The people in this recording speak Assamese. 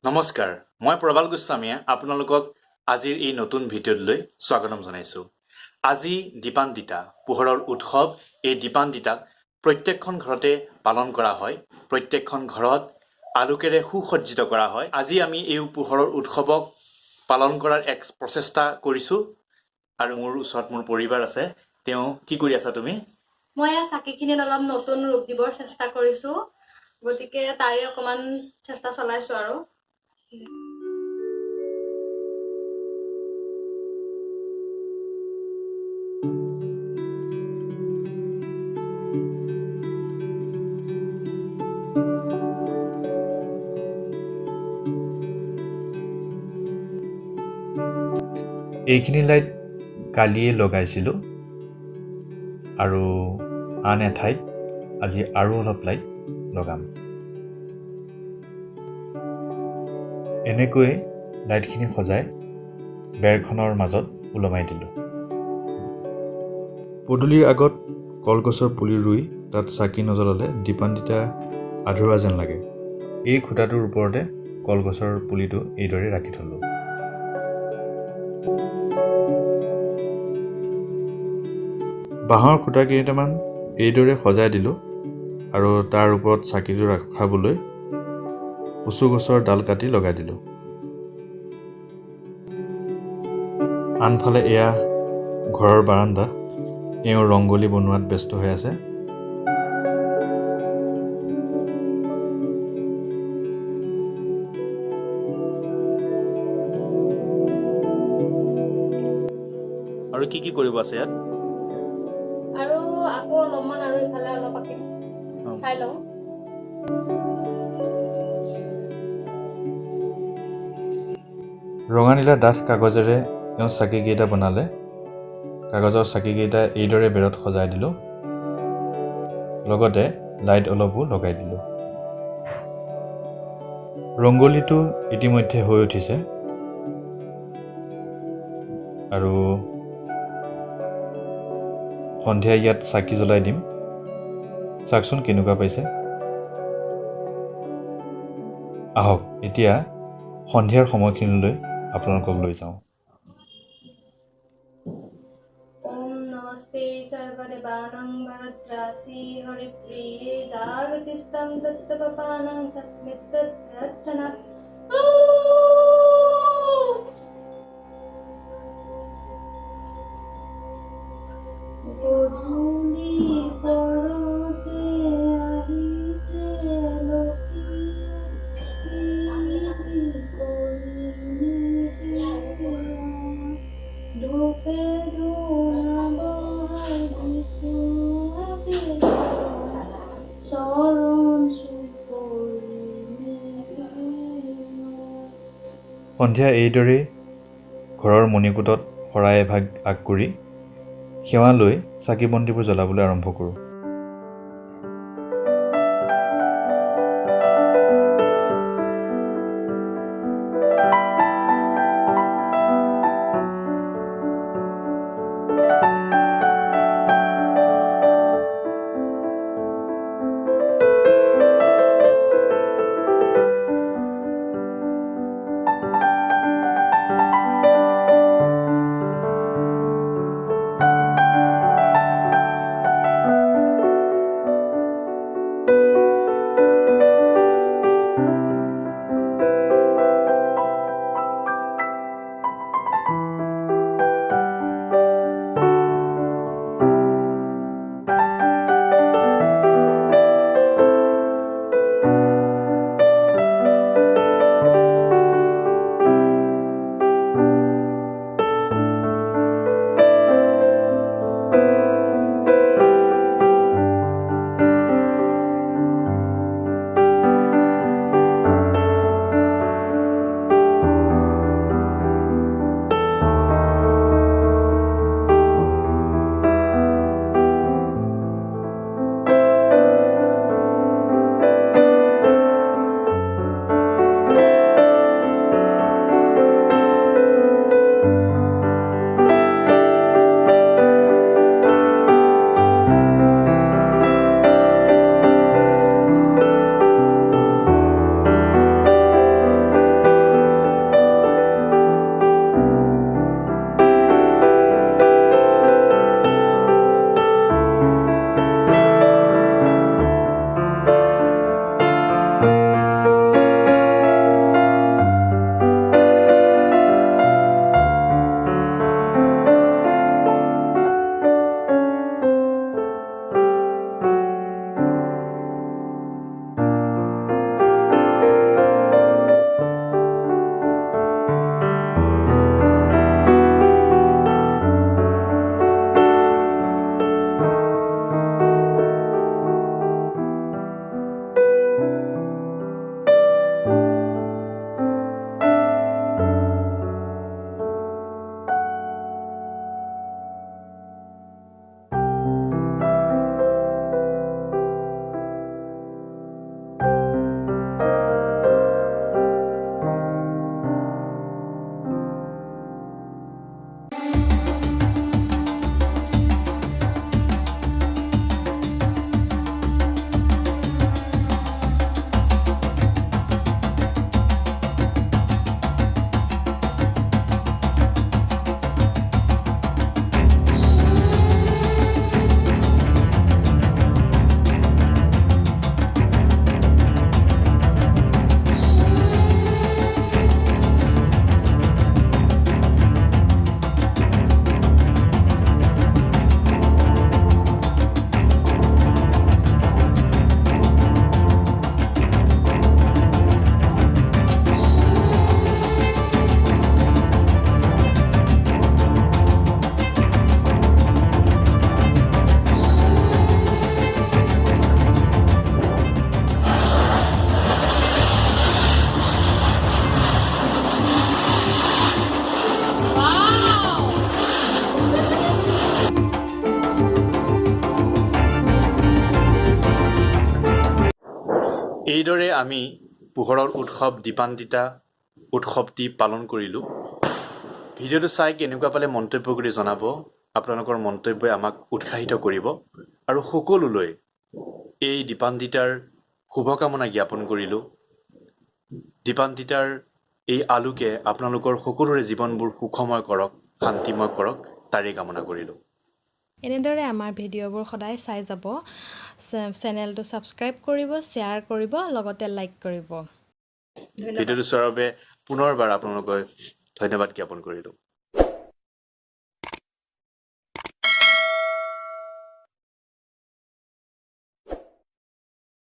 নমস্কাৰ, মই প্ৰবাল গোস্বামীয়ে আপোনালোকক আজিৰ এই নতুন ভিডিঅ'লৈ স্বাগতম জনাইছোঁ। আজি দীপান্বিতা, পোহৰৰ উৎসৱ। এই দীপান্বিতাক প্ৰত্যেকখন ঘৰতে পালন কৰা হয়। প্ৰত্যেকখন ঘৰত আলোকেৰে সুসজ্জিত কৰা হয়। আজি আমি এই পোহৰৰ উৎসৱক পালন কৰাৰ এক প্ৰচেষ্টা কৰিছোঁ আৰু মোৰ ওচৰত মোৰ পৰিবাৰ আছে। তেওঁ কি কৰি আছা তুমি? মই চাকিখিনিত অলপ নতুন ৰূপ দিবৰ চেষ্টা কৰিছোঁ, গতিকে তাৰে অকমান চেষ্টা চলাইছোঁ আৰু এইখিনি লাইট কালিয়ে লগাইছিলোঁ আৰু আন এঠাইত আজি আৰু অলপ লাইট লগাম। এনেকৈ লাইটখিনি সজাই বেৰখনৰ মাজত ওলমাই দিলোঁ। পদূলিৰ আগত কলগছৰ পুলি ৰুই তাত চাকি নজ্বলালে দীপান্বিতা আধৰুৱা যেন লাগে। এই খুঁটাটোৰ ওপৰতে কলগছৰ পুলিটো এইদৰে ৰাখি থলোঁ। বাঁহৰ খুঁটা কেইটামান এইদৰে সজাই দিলোঁ আৰু তাৰ ওপৰত চাকিটো ৰখাবলৈ কচু গছৰ ডাল কাটি লগাই দিলোঁ। আনফালে এয়া ঘৰৰ বাৰান্দা। এওঁ ৰংগলী বনোৱাত ব্যস্ত হৈ আছে। আৰু কি কি কৰিব আছে ইয়াত? আৰু আকৌ অলপমান আৰু ইফালে অলপ আঁকিম, চাই লওঁ। ৰঙা নীলা ডাঠ কাগজেৰে এওঁ চাকিকেইটা বনালে। কাগজৰ চাকিকেইটা এইদৰে বেৰত সজাই দিলোঁ, লগতে লাইট অলপো লগাই দিলোঁ। ৰংগলীটো ইতিমধ্যে হৈ উঠিছে আৰু সন্ধিয়া ইয়াত চাকি জ্বলাই দিম। চাওকচোন কেনেকুৱা পাইছে। আহক এতিয়া সন্ধিয়াৰ সময়খিনিলৈ আপোনালোকক লৈ যাওঁ। ওম নমস্তে সৰ্বদেৱানাং ভৰদ্ৰাসি হৰিপ্ৰিয়ে জাগতিষ্ঠং তত্ত্বপাপানাং সৎমিত্তচ্ছনা। সন্ধিয়া এইদৰেই ঘৰৰ মণিকূটত শৰাই এভাগ আগ কৰি সেৱা লৈ চাকি বন্তিবোৰ জ্বলাবলৈ আৰম্ভ কৰোঁ। এইদৰে আমি পোহৰৰ উৎসৱ দীপান্বিতা উৎসৱটি পালন কৰিলোঁ। ভিডিঅ'টো চাই কেনেকুৱা পালে মন্তব্য কৰি জনাব। আপোনালোকৰ মন্তব্যই আমাক উৎসাহিত কৰিব আৰু সকলোলৈ এই দীপান্বিতাৰ শুভকামনা জ্ঞাপন কৰিলোঁ। দীপান্বিতাৰ এই আলোকে আপোনালোকৰ সকলোৰে জীৱনবোৰ সুখময় কৰক, শান্তিময় কৰক, তাৰেই কামনা কৰিলোঁ। এনেদৰে আমাৰ ভিডিঅ'বোৰ সদায় চাই যাব। চেনেলটো ছাবস্ক্ৰাইব কৰিব, শ্বেয়াৰ কৰিব, লগতে লাইক কৰিব। ভিডিঅ'টো চোৱাৰ বাবে পুনৰবাৰ আপোনালোকক ধন্যবাদ জ্ঞাপন কৰিলোঁ।